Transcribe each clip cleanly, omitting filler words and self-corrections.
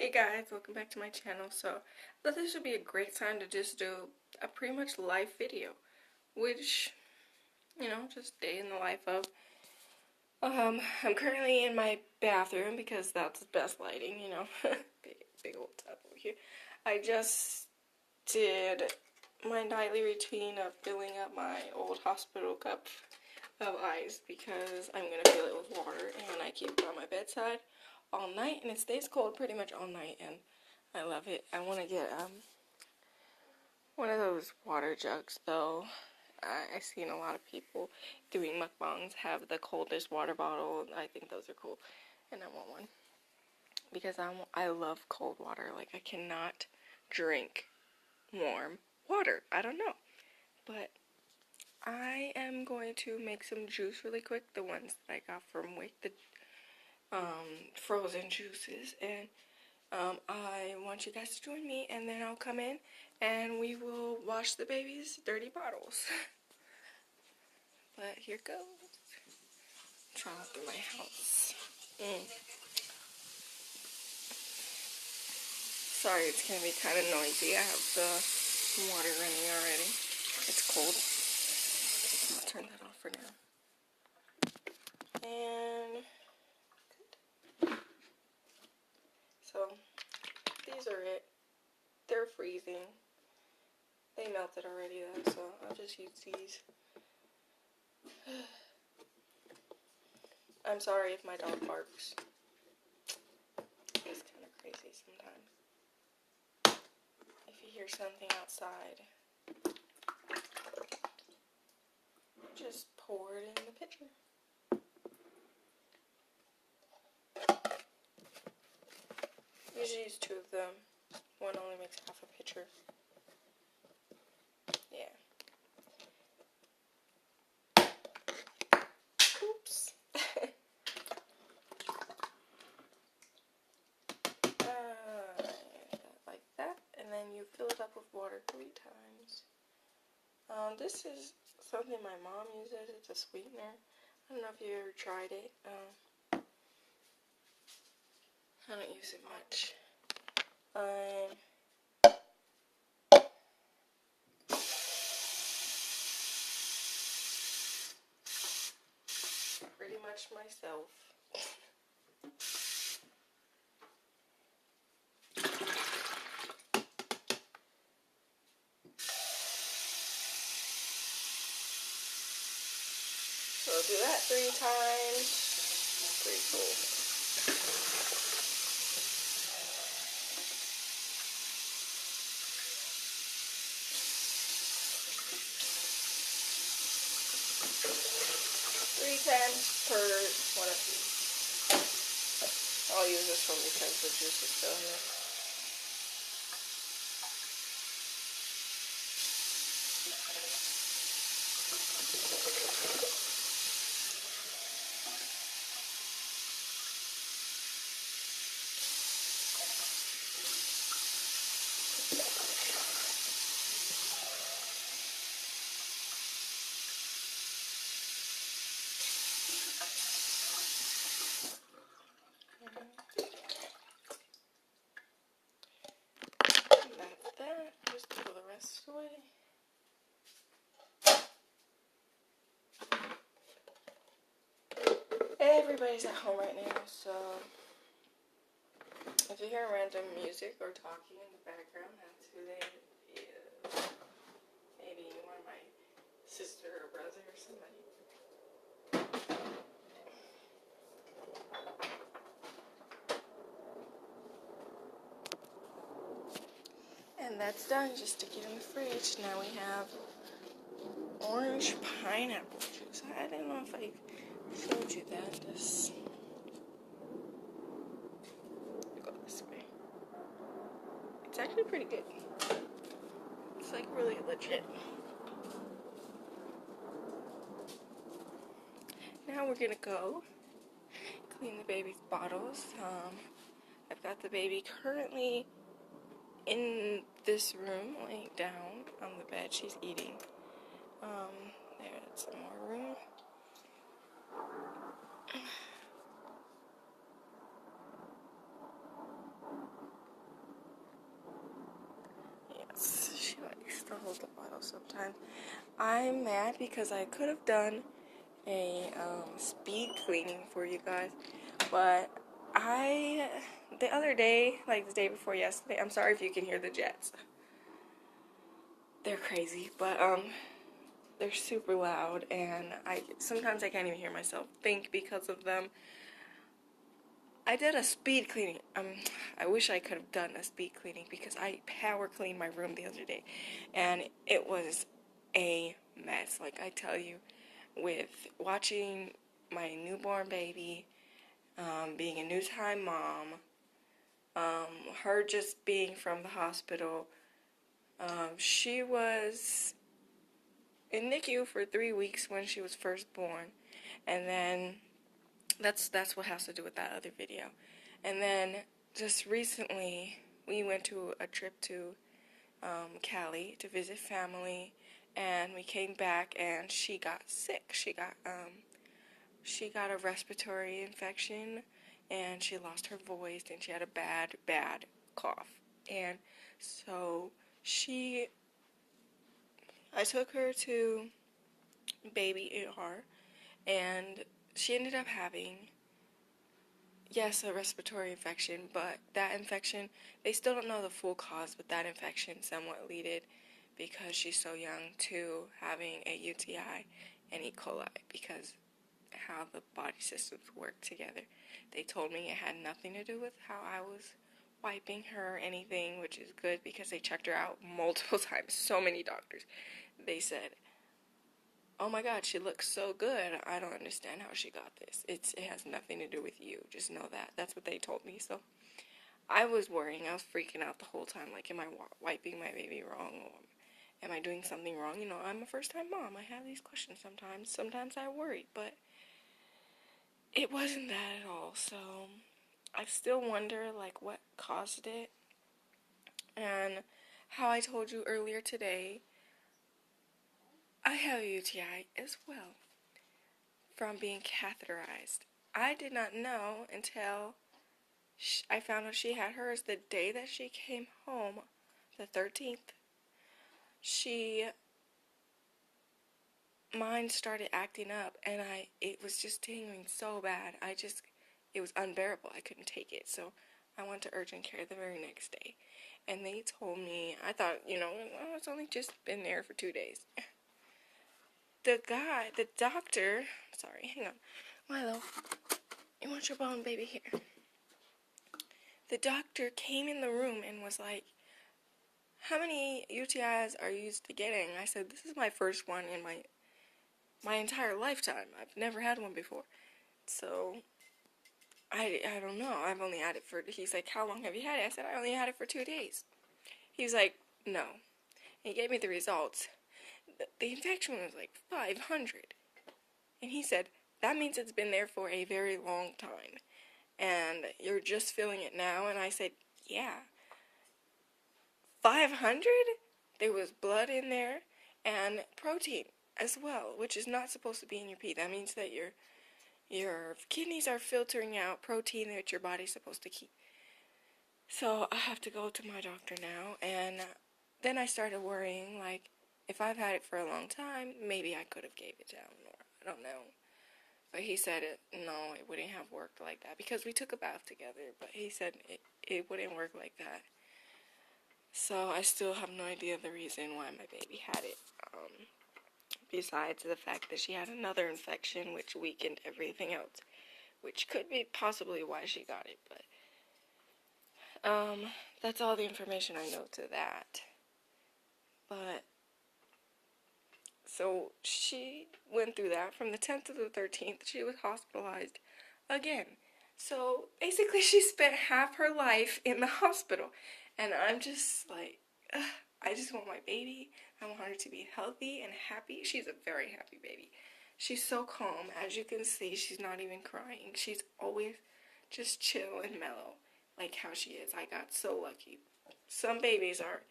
Hey guys, welcome back to my channel. So I thought this would be a great time to just do a pretty much live video, which, just day in the life of. I'm currently in my bathroom because that's the best lighting, big old tub over here. I just did my nightly routine of filling up my old hospital cup of ice because I'm gonna fill it with water, and I keep it on my bedside all night, and it stays cold pretty much all night, and I love it. I want to get one of those water jugs though. I've seen a lot of people doing mukbangs have the coldest water bottle. I think those are cool, and I want one because I love cold water. Like, I cannot drink warm water. I don't know, but I am going to make some juice really quick. The ones that I got from Wick, the frozen juices, and I want you guys to join me, and then I'll come in and we will wash the baby's dirty bottles. But here goes. Travel through my house. Sorry, it's gonna be kind of noisy. I have the water running already. It's cold. I'll turn that off for now. And so these are it. They're freezing. They melted already though, so I'll just use these. I'm sorry if my dog barks. He's kind of crazy sometimes. If you hear something outside, just pour it in the pitcher. Usually use 2 of them. One only makes half a pitcher. Yeah. Oops. Like that, and then you fill it up with water 3 times. This is something my mom uses. It's a sweetener. I don't know if you ever tried it. I don't use it much. Pretty much myself. So do that 3 times. Pretty cool. 3 times per one of these. I'll use this one because the juice is still here. That's that. Just throw the rest away. Everybody's at home right now, so if you hear random music or talking in the background, that's who they is. Maybe one of my sister or brother or somebody. And that's done. Just stick it in the fridge. Now we have orange pineapple juice. I don't know if I showed you that. This go this way. It's actually pretty good. It's like really legit. Now we're gonna go clean the baby's bottles. I've got the baby currently in this room, laying down on the bed. She's eating. There's some more room. sometimes. I'm mad because I could have done a speed cleaning for you guys, but the other day, like the day before yesterday, I'm sorry if you can hear the jets. They're crazy, but they're super loud, and sometimes I can't even hear myself think because of them. I did a speed cleaning. I wish I could have done a speed cleaning because I power cleaned my room the other day, and it was a mess. Like I tell you, with watching my newborn baby, being a new time mom, her just being from the hospital. She was in NICU for 3 weeks when she was first born, and then that's what has to do with that other video. And then just recently we went to a trip to Cali to visit family, and we came back and she got sick. She got a respiratory infection, and she lost her voice, and she had a bad cough. And so I took her to baby ER, and she ended up having, yes, a respiratory infection, but that infection, they still don't know the full cause, but that infection somewhat leaded, because she's so young, to having a UTI and E. coli, because how the body systems work together. They told me it had nothing to do with how I was wiping her or anything, which is good because they checked her out multiple times. So many doctors. They said, oh my God, she looks so good. I don't understand how she got this. It has nothing to do with you. Just know that. That's what they told me. So I was worrying. I was freaking out the whole time. Like, am I wiping my baby wrong? Or am I doing something wrong? You know, I'm a first-time mom. I have these questions sometimes. Sometimes I worry, but it wasn't that at all. So I still wonder, like, what caused it. And how I told you earlier today, I have a UTI as well from being catheterized. I did not know until I found out she had hers the day that she came home, the 13th. Mine started acting up, and it was just tingling so bad. It was unbearable. I couldn't take it. So I went to urgent care the very next day, and they told me, I thought, oh, it's only just been there for 2 days. The doctor, sorry, hang on. Milo, you want your bone, baby? Here. The doctor came in the room and was like, how many UTIs are you used to getting? I said, this is my first one in my entire lifetime. I've never had one before. So, I don't know. I've only had it he's like, how long have you had it? I said, I only had it for 2 days. He was like, no. And he gave me the results. The infection was like 500. And he said, that means it's been there for a very long time. And you're just feeling it now? And I said, yeah. 500? There was blood in there and protein as well, which is not supposed to be in your pee. That means that your kidneys are filtering out protein that your body's supposed to keep. So I have to go to my doctor now, and then I started worrying, like, if I've had it for a long time, maybe I could have gave it down, or I don't know. But he said no, it wouldn't have worked like that, because we took a bath together, but he said it wouldn't work like that. So I still have no idea the reason why my baby had it, besides the fact that she had another infection which weakened everything else, which could be possibly why she got it, but that's all the information I know to that. But so she went through that from the 10th to the 13th. She was hospitalized again. So basically she spent half her life in the hospital, and I'm just like, I just want my baby. I want her to be healthy and happy. She's a very happy baby. She's so calm. As you can see, she's not even crying. She's always just chill and mellow, like how she is. I got so lucky. Some babies are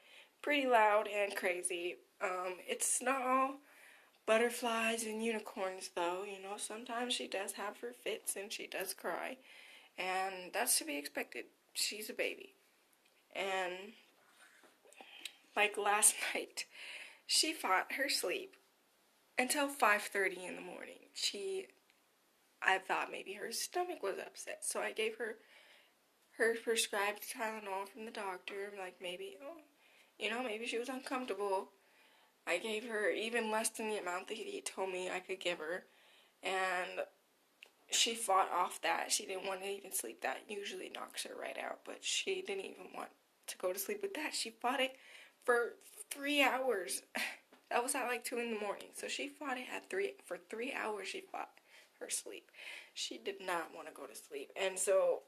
pretty loud and crazy. It's not all butterflies and unicorns, though. Sometimes she does have her fits and she does cry, and that's to be expected. She's a baby. And like last night, She fought her sleep until 5:30 in the morning. I thought maybe her stomach was upset, so I gave her prescribed Tylenol from the doctor, like maybe, maybe she was uncomfortable. I gave her even less than the amount that he told me I could give her, and she fought off that. She didn't want to even sleep. That usually knocks her right out, but she didn't even want to go to sleep with that. She fought it for 3 hours. That was at like 2 in the morning. So she fought it for 3 hours. She fought her sleep. She did not want to go to sleep. And so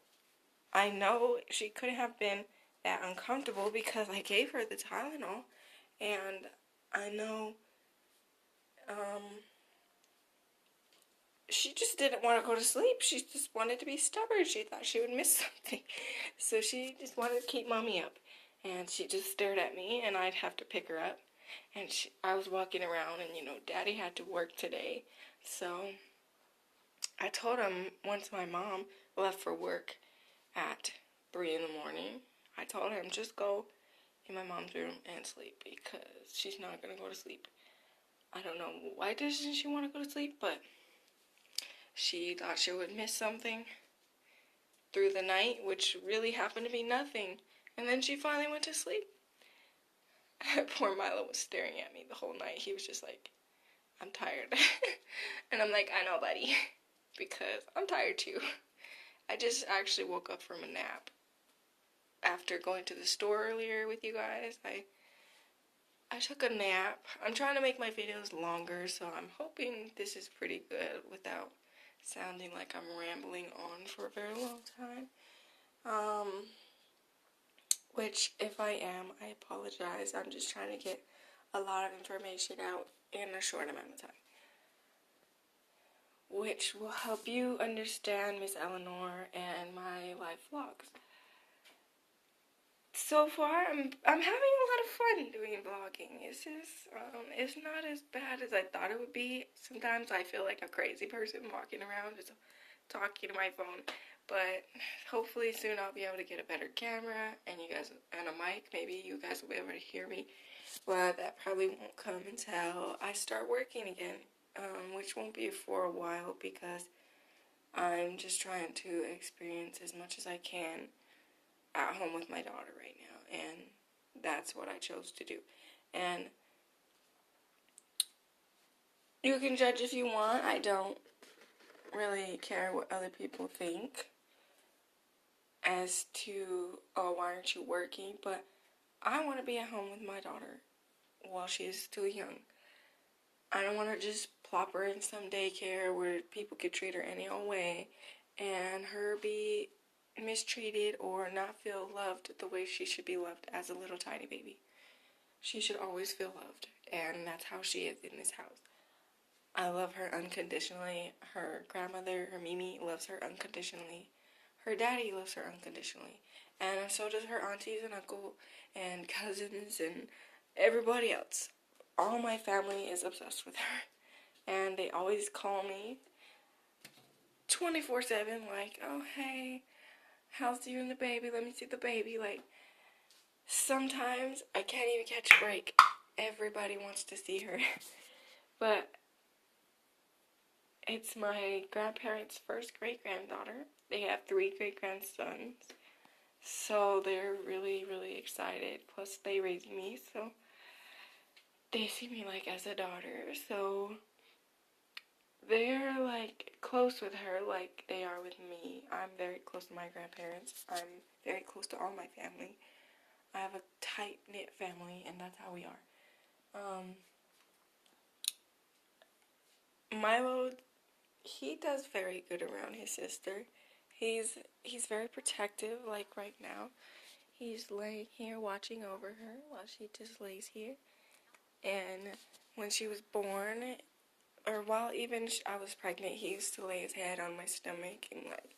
I know she couldn't have been that uncomfortable because I gave her the Tylenol. And I know she just didn't want to go to sleep. She just wanted to be stubborn. She thought she would miss something. So she just wanted to keep mommy up. And she just stared at me, and I'd have to pick her up. And I was walking around, and, Daddy had to work today. So I told him once my mom left for work at 3 in the morning, I told him, just go in my mom's room and sleep because she's not going to go to sleep. I don't know why doesn't she want to go to sleep, but she thought she would miss something through the night, which really happened to be nothing. And then she finally went to sleep. Poor Milo was staring at me the whole night. He was just like, I'm tired. And I'm like, I know, buddy, because I'm tired too. I just actually woke up from a nap. After going to the store earlier with you guys, I took a nap. I'm trying to make my videos longer, so I'm hoping this is pretty good without sounding like I'm rambling on for a very long time. Which, if I am, I apologize. I'm just trying to get a lot of information out in a short amount of time, which will help you understand Miss Eleanor and my life vlogs. So far, I'm having a lot of fun doing vlogging. It's not as bad as I thought it would be. Sometimes I feel like a crazy person walking around just talking to my phone. But hopefully soon I'll be able to get a better camera and a mic. Maybe you guys will be able to hear me. But that probably won't come until I start working again, which won't be for a while because I'm just trying to experience as much as I can at home with my daughter right now, and that's what I chose to do. And you can judge if you want. I don't really care what other people think as to, oh, why aren't you working? But I want to be at home with my daughter while she is still young. I don't want to just plop her in some daycare where people could treat her any old way and her be mistreated or not feel loved the way she should be loved as a little tiny baby. She should always feel loved, and that's how she is in this house. I love her unconditionally. Her grandmother, her Mimi, loves her unconditionally. Her daddy loves her unconditionally. And so does her aunties and uncle and cousins and everybody else. All my family is obsessed with her. And they always call me 24/7 like, oh, hey, how's you and the baby? Let me see the baby. Like, sometimes I can't even catch a break. Everybody wants to see her. But it's my grandparents' first great-granddaughter. They have 3 great-grandsons. So they're really, really excited. Plus, they raised me, so they see me like as a daughter. So they're like close with her like they are with me. I'm very close to my grandparents. I'm very close to all my family. I have a tight-knit family, and that's how we are. Milo, he does very good around his sister. He's very protective, like right now. He's laying here watching over her while she just lays here. And when she was born, or while even I was pregnant, he used to lay his head on my stomach and like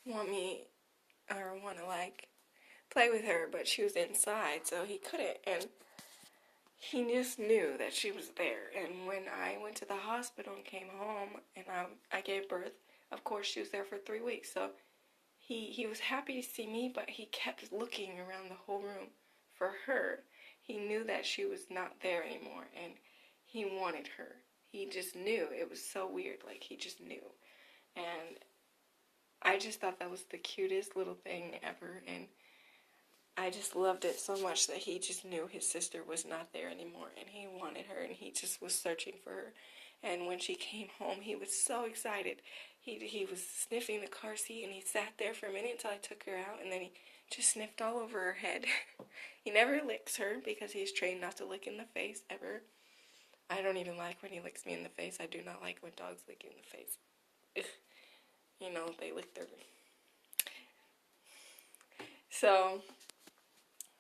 want to like play with her, but she was inside, so he couldn't. And he just knew that she was there. And when I went to the hospital and came home and I gave birth, of course she was there for 3 weeks. So he was happy to see me, but he kept looking around the whole room for her. he knew that she was not there anymore, and he wanted her. He just knew. It was so weird. Like, he just knew. And I just thought that was the cutest little thing ever, and I just loved it so much that he just knew his sister was not there anymore, and he wanted her, and he just was searching for her. And when she came home, he was so excited. He was sniffing the car seat, and he sat there for a minute until I took her out, and then he just sniffed all over her head. He never licks her because he's trained not to lick in the face ever. I don't even like when he licks me in the face. I do not like when dogs lick you in the face. Ugh. You know, they lick their... So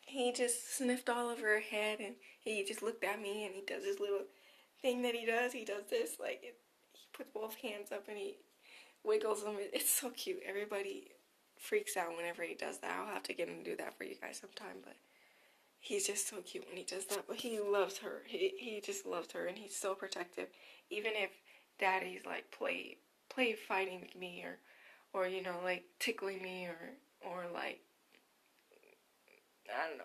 he just sniffed all over her head, and he just looked at me, and he does this little thing that he does. He does this, like, he puts both hands up, and he wiggles them. It's so cute. Everybody freaks out whenever he does that. I'll have to get him to do that for you guys sometime, but he's just so cute when he does that. But he loves her. He just loves her, and he's so protective. Even if Daddy's, like, play fighting with me, or you know, like, tickling me, or like, I don't know,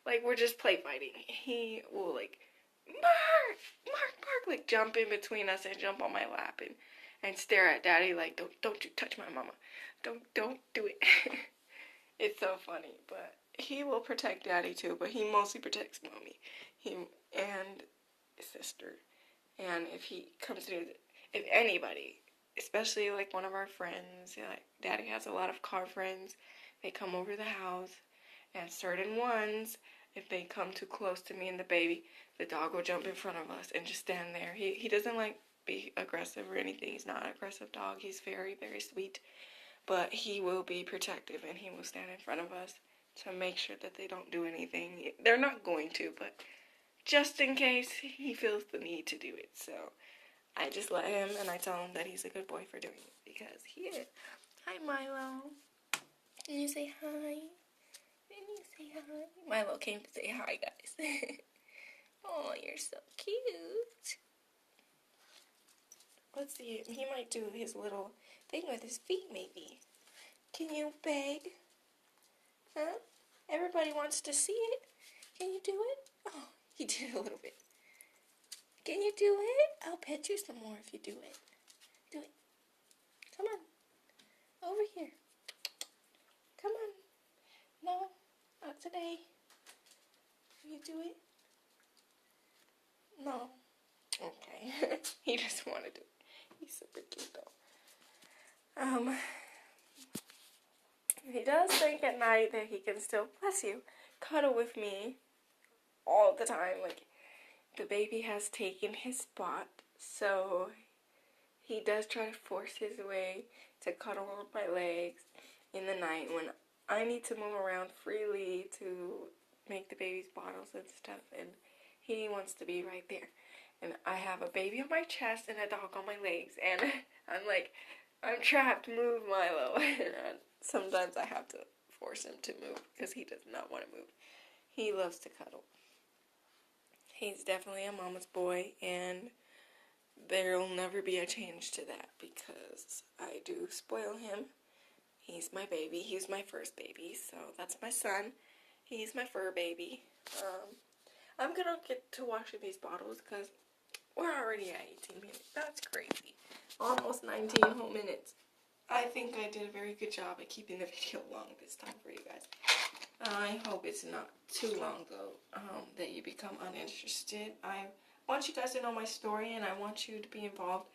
like, we're just play fighting, he will, like, Mark, like, jump in between us and jump on my lap and stare at Daddy like, don't you touch my mama, don't do it. It's so funny. But he will protect Daddy too, but he mostly protects Mommy, him and his sister. And if he comes to, if anybody, especially like one of our friends, like Daddy has a lot of car friends, they come over the house, and certain ones, if they come too close to me and the baby, the dog will jump in front of us and just stand there. He doesn't like be aggressive or anything. He's not an aggressive dog. He's very, very sweet. But he will be protective, and he will stand in front of us to make sure that they don't do anything. They're not going to, but just in case he feels the need to do it. So I just let him, and I tell him that he's a good boy for doing it, because he is. Hi, Milo. Can you say hi? Can you say hi? Milo came to say hi, guys. Oh, you're so cute. Let's see. He might do his little thing with his feet, maybe. Can you beg? Huh? Everybody wants to see it. Can you do it? Oh, he did a little bit. Can you do it? I'll pet you some more if you do it. Do it. Come on. Over here. Come on. No, not today. Will you do it? No. Okay. He doesn't want to do it. He's super cute though. He does think at night that he can still, bless you, cuddle with me all the time. Like, the baby has taken his spot, so he does try to force his way to cuddle on my legs in the night when I need to move around freely to make the baby's bottles and stuff, and he wants to be right there. And I have a baby on my chest and a dog on my legs, and I'm like, I'm trapped, move, Milo. And sometimes I have to force him to move because he does not want to move. He loves to cuddle. He's definitely a mama's boy, and there will never be a change to that because I do spoil him. He's my baby. He's my first baby, so that's my son. He's my fur baby. I'm going to get to washing these bottles because we're already at 18 minutes. That's crazy. Almost 19 whole minutes. I think I did a very good job at keeping the video long this time for you guys. I hope it's not too long, though, that you become uninterested. I want you guys to know my story, and I want you to be involved.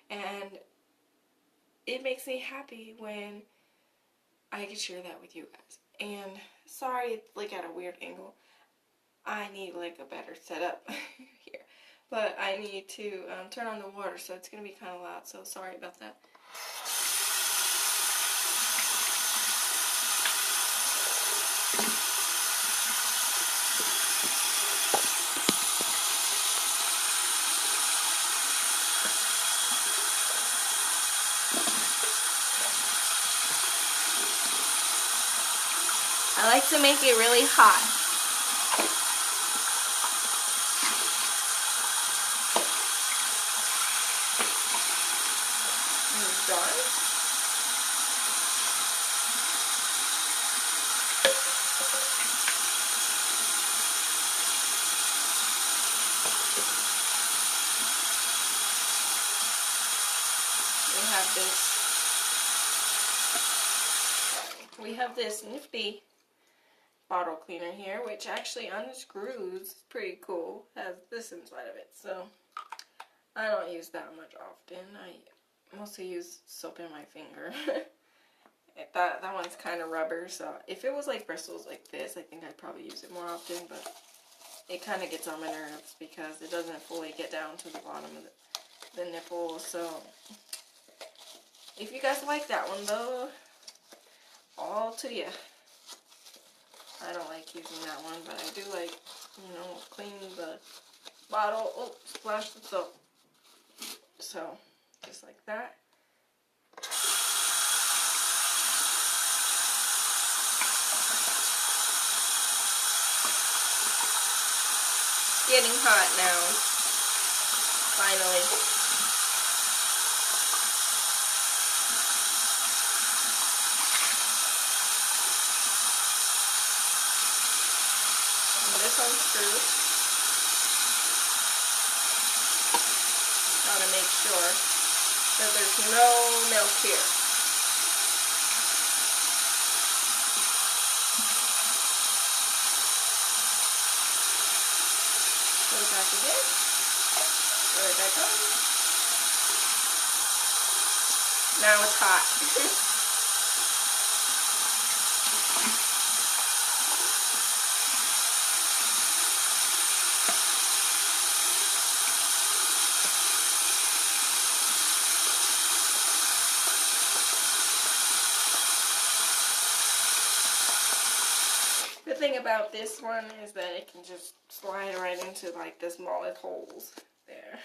And it makes me happy when I can share that with you guys. And sorry, it's like at a weird angle. I need like a better setup here. But I need to turn on the water, so it's going to be kind of loud, so sorry about that. I like to make it really hot. we have this nifty bottle cleaner here, which actually unscrews. It's pretty cool. Has this inside of it, so I don't use that much often. I mostly use soap in my finger. that one's kind of rubber, so if it was like bristles like this, I think I'd probably use it more often, but it kind of gets on my nerves because it doesn't fully get down to the bottom of the nipple. So if you guys like that one though, all to you. I don't like using that one, but I do like, you know, cleaning the bottle. Oh, splash the soap. So just like that. Getting hot now. Finally. And this unscrews. Gotta make sure that there's no milk here. Put it back again. Put it back on. Now it's hot. The thing about this one is that it can just slide right into like the smallest holes there.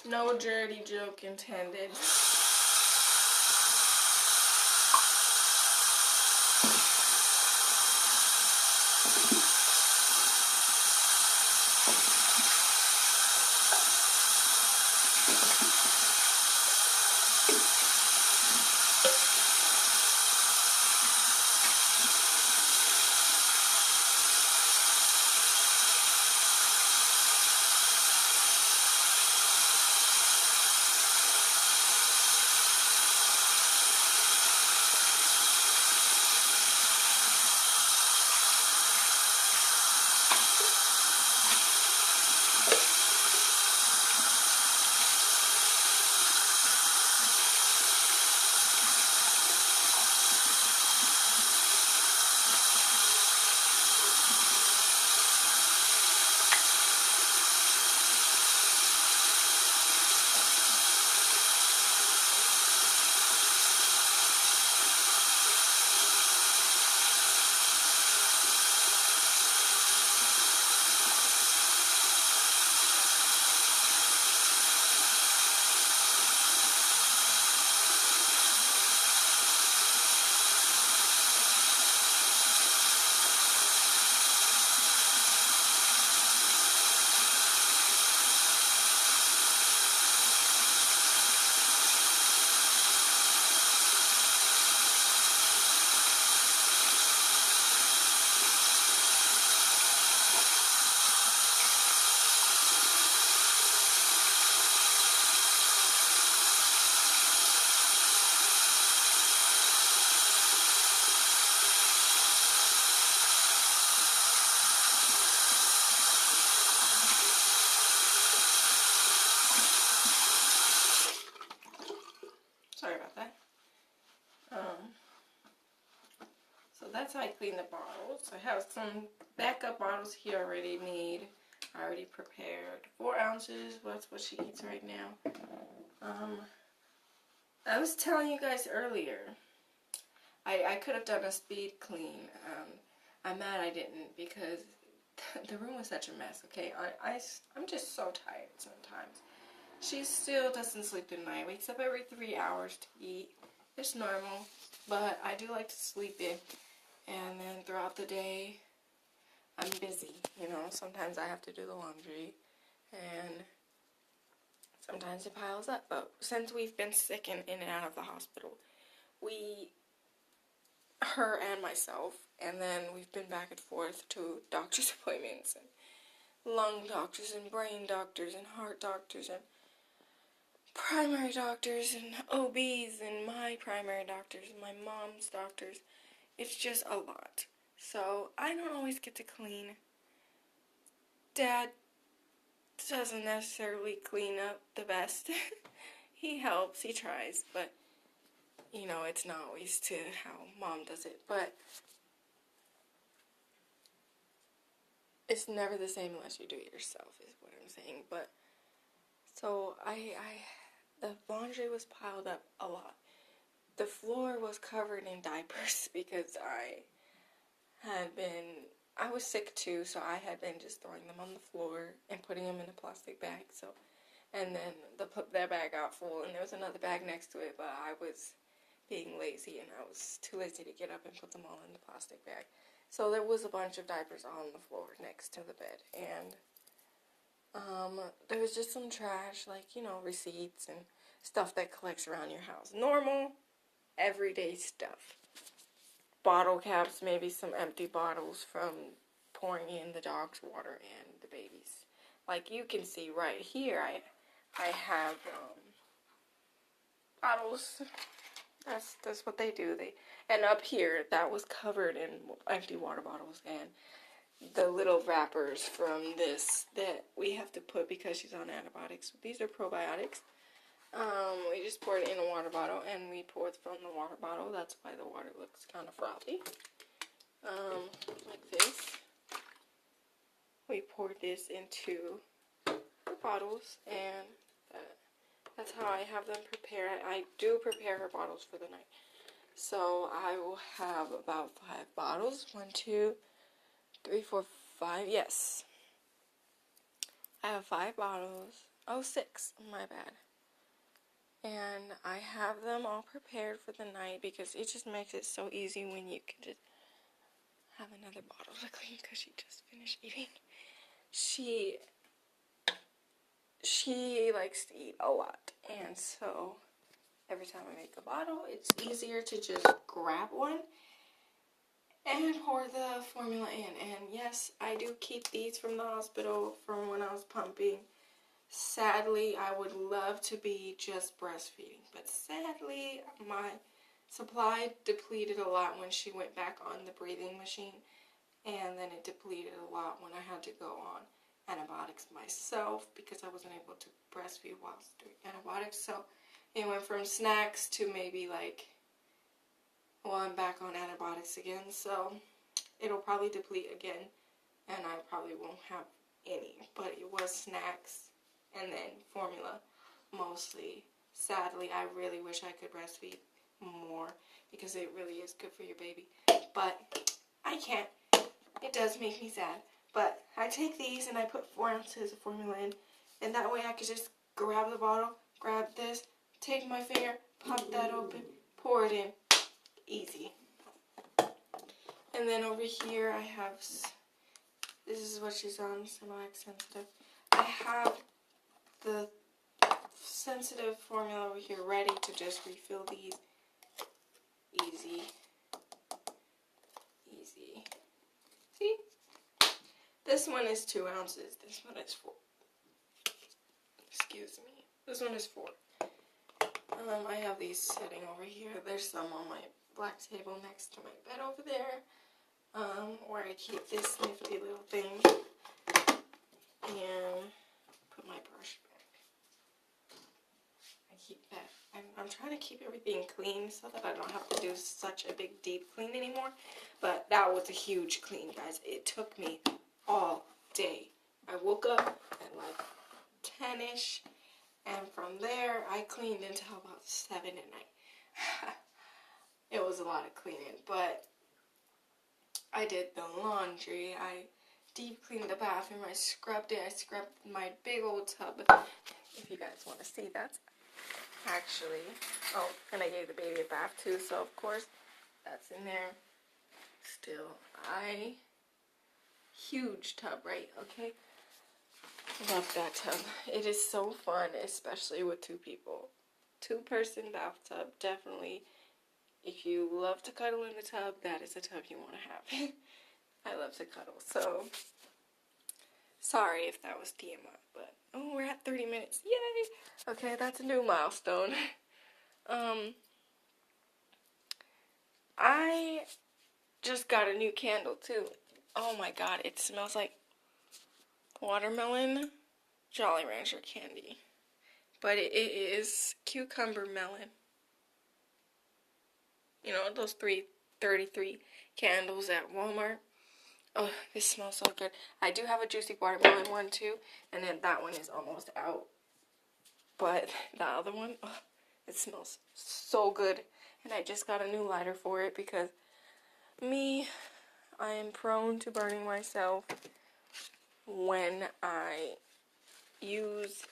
No dirty joke intended. Sorry about that. So that's how I clean the bottles. I have some backup bottles here already made. I already prepared. 4 ounces. That's what she eats right now. I was telling you guys earlier, I could have done a speed clean. I'm mad I didn't because the room was such a mess, okay? I'm just so tired sometimes. She still doesn't sleep at night. Wakes up every 3 hours to eat. It's normal, but I do like to sleep in. And then throughout the day, I'm busy, you know. Sometimes I have to do the laundry, and sometimes it piles up. But since we've been sick and in and out of the hospital, her and myself, and then we've been back and forth to doctor's appointments. And lung doctors and brain doctors and heart doctors and primary doctors and OBs and my primary doctors and my mom's doctors. It's just a lot. So I don't always get to clean. Dad doesn't necessarily clean up the best. He helps, he tries, but you know, it's not always to how Mom does it. But it's never the same unless you do it yourself, is what I'm saying. But so the laundry was piled up a lot. The floor was covered in diapers because I was sick too, so I had been just throwing them on the floor and putting them in a plastic bag. So, and then that bag got full, and there was another bag next to it, but I was being lazy, and I was too lazy to get up and put them all in the plastic bag. So there was a bunch of diapers on the floor next to the bed, and there was just some trash, like, you know, receipts and stuff that collects around your house. Normal, everyday stuff. Bottle caps, maybe some empty bottles from pouring in the dog's water and the baby's. Like you can see right here, I have bottles. That's what they do. And up here, that was covered in empty water bottles and the little wrappers from this that we have to put because she's on antibiotics. These are probiotics. We just poured it in a water bottle and we poured from the water bottle. That's why the water looks kind of frothy. Like this. We poured this into the bottles, and that's how I have them prepared. I do prepare her bottles for the night. So I will have about 5 bottles. 1, 2, 3, 4, 5. Yes. I have 5 bottles. Oh, 6. My bad. And I have them all prepared for the night because it just makes it so easy when you can just have another bottle to clean because she just finished eating. She likes to eat a lot, and so every time I make a bottle, it's easier to just grab one and pour the formula in. And yes, I do keep these from the hospital from when I was pumping. Sadly, I would love to be just breastfeeding, but sadly, my supply depleted a lot when she went back on the breathing machine, and then it depleted a lot when I had to go on antibiotics myself because I wasn't able to breastfeed while doing antibiotics. So it went from snacks to maybe like, well, I'm back on antibiotics again, so it'll probably deplete again, and I probably won't have any, but it was snacks and then formula mostly. Sadly, I really wish I could breastfeed more because it really is good for your baby, but I can't. It does make me sad, but I take these and I put 4 ounces of formula in, and that way I could just grab the bottle, grab this, take my finger, pop that open, pour it in. Easy. And then over here I have, this is what she's on, semi-lax sensitive. I have the sensitive formula over here ready to just refill these. Easy. Easy. See? This one is 2 ounces. This one is 4. Excuse me. This one is 4. I have these sitting over here. There's some on my black table next to my bed over there, where I keep this nifty little thing, and put my brush back. I keep that. I'm trying to keep everything clean so that I don't have to do such a big deep clean anymore, but that was a huge clean, guys. It took me all day. I woke up at like 10-ish, and from there I cleaned until about 7 at night. It was a lot of cleaning, but I did the laundry, I deep cleaned the bathroom, I scrubbed it, I scrubbed my big old tub. If you guys want to see that, actually. Oh, and I gave the baby a bath too, so of course that's in there. Still, huge tub, right? Okay. Love that tub. It is so fun, especially with 2 people. 2-person bathtub, definitely. If you love to cuddle in the tub, that is a tub you want to have. I love to cuddle. So Sorry if that was TMI, but oh, we're at 30 minutes. Yay! Okay, that's a new milestone. I just got a new candle too. Oh my god, it smells like watermelon Jolly Rancher candy. But it is cucumber melon. You know, those 33 candles at Walmart. Oh, this smells so good. I do have a juicy watermelon one too, and then that one is almost out. But the other one, oh, it smells so good. And I just got a new lighter for it because I am prone to burning myself when I use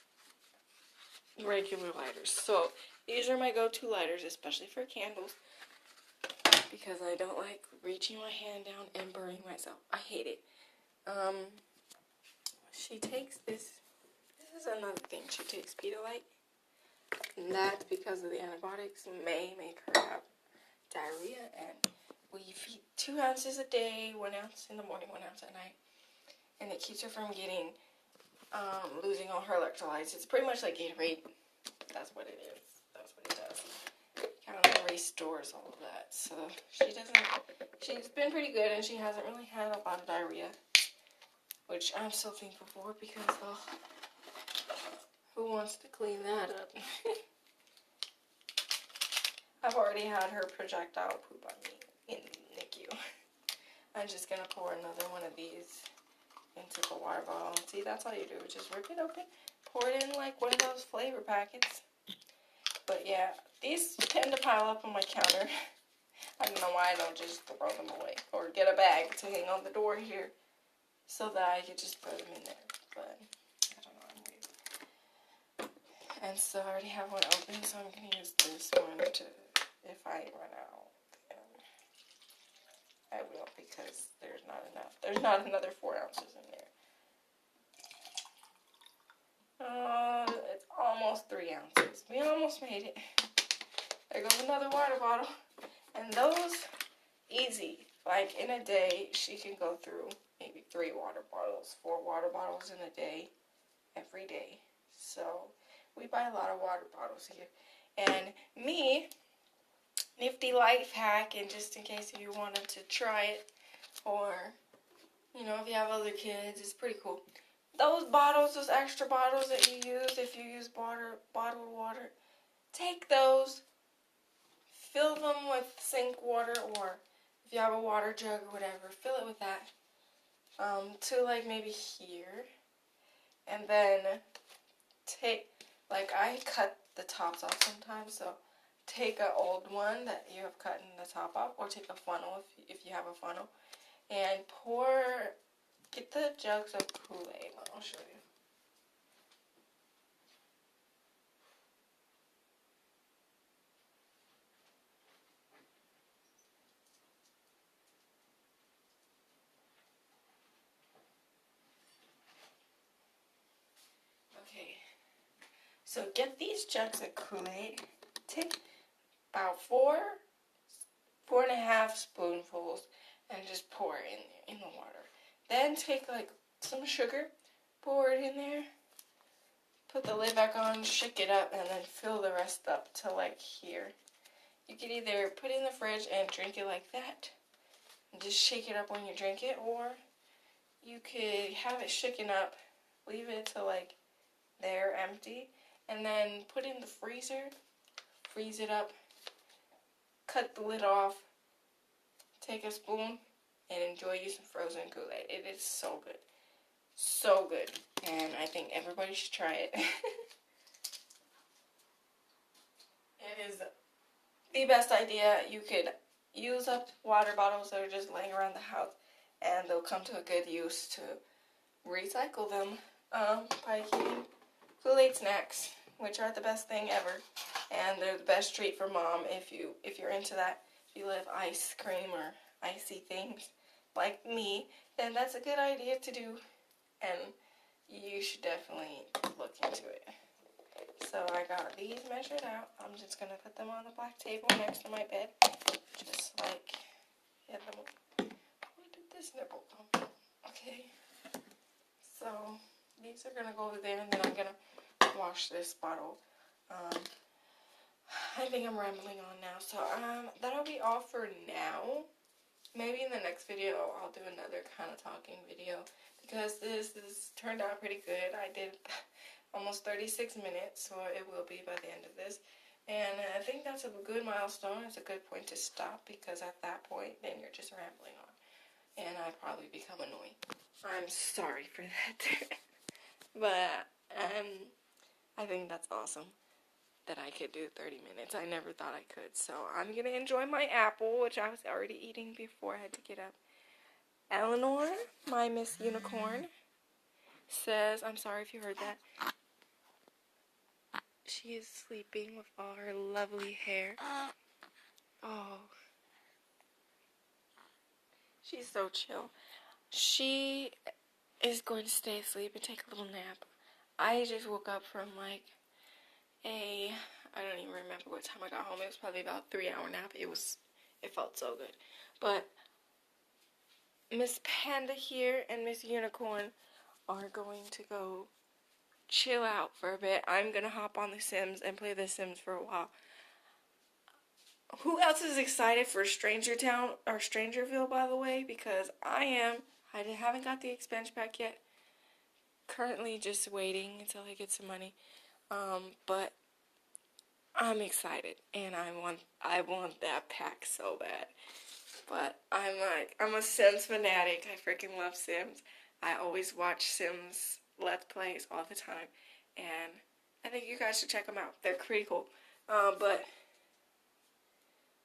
regular lighters. So these are my go-to lighters, especially for candles, because I don't like reaching my hand down and burning myself. I hate it. She takes this is another thing. She takes Pedialyte, and that's because of the antibiotics may make her have diarrhea, and we feed 2 ounces a day, 1 ounce in the morning, 1 ounce at night, and it keeps her from getting, losing all her electrolytes. It's pretty much like Gatorade. That's what it is. That's what it does. Kind of restores all of that. So she's been pretty good, and she hasn't really had a lot of diarrhea, which I'm so thankful for because, who wants to clean that up? I've already had her projectile poop on me in NICU. I'm just going to pour another one of these into the water bottle. See, that's all you do. Just rip it open, pour it in like one of those flavor packets. But yeah, these tend to pile up on my counter. I don't know why I don't just throw them away. Or get a bag to hang on the door here so that I could just throw them in there. But I don't know, I'm weird. And so I already have one open, so I'm going to use this one to, if I run out, then I will, because there's not enough. There's not another 4 ounces in there. It's almost 3 ounces. We almost made it. There goes another water bottle. And those, easy. Like, in a day, she can go through maybe 3 water bottles, 4 water bottles in a day, every day. So, we buy a lot of water bottles here. And me, nifty life hack, and just in case you wanted to try it, or, you know, if you have other kids, it's pretty cool. Those bottles, those extra bottles that you use, if you use bottled water, take those, fill them with sink water, or if you have a water jug or whatever, fill it with that, to like maybe here, and then take, like I cut the tops off sometimes, so take an old one that you have cut in the top off, or take a funnel if you have a funnel, and get the jugs of Kool-Aid. I'll show you. Okay, so get these jugs of Kool-Aid, take about 4.5 spoonfuls, and just pour it in the water. Then take like some sugar, pour it in there, put the lid back on, shake it up, and then fill the rest up to like here. You could either put it in the fridge and drink it like that, and just shake it up when you drink it, or you could have it shaken up, leave it to like there empty, and then put it in the freezer, freeze it up, cut the lid off, take a spoon, and enjoy you some frozen Kool-Aid. It is so good. So good. And I think everybody should try it. It is the best idea. You could use up water bottles that are just laying around the house, and they'll come to a good use to recycle them by eating Kool-Aid snacks, which are the best thing ever. And they're the best treat for mom if you're into that. If you love ice cream or icy things like me, then that's a good idea to do, and you should definitely look into it. So I got these measured out. I'm just going to put them on the black table next to my bed, just like, yeah, where did this nipple come from? Okay, So these are gonna go over there, and then I'm gonna wash this bottle. I think I'm rambling on now, so that'll be all for now. Maybe in the next video I'll do another kind of talking video, because this turned out pretty good. I did almost 36 minutes, so it will be by the end of this. And I think that's a good milestone. It's a good point to stop, because at that point, then you're just rambling on. And I probably become annoying. I'm sorry for that. But I think that's awesome that I could do 30 minutes. I never thought I could. So I'm going to enjoy my apple, which I was already eating before I had to get up. Eleanor, my Miss Unicorn, says, I'm sorry if you heard that, she is sleeping with all her lovely hair. Oh, she's so chill. She is going to stay asleep and take a little nap. I just woke up from like I don't even remember what time I got home. It was probably about a 3-hour nap. It felt so good. But Miss Panda here and Miss Unicorn are going to go chill out for a bit. I'm going to hop on The Sims and play The Sims for a while. Who else is excited for Stranger Town or Strangerville, by the way? Because I am. I haven't got the expansion pack yet. Currently just waiting until I get some money. But I'm excited, and I want that pack so bad. But I'm a Sims fanatic. I freaking love Sims. I always watch Sims Let's Plays all the time, and I think you guys should check them out. They're pretty cool. But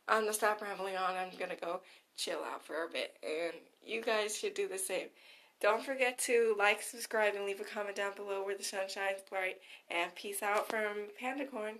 I'm gonna stop rambling on. I'm gonna go chill out for a bit, and you guys should do the same. Don't forget to like, subscribe, and leave a comment down below where the sun shines bright. And peace out from Pandicorn.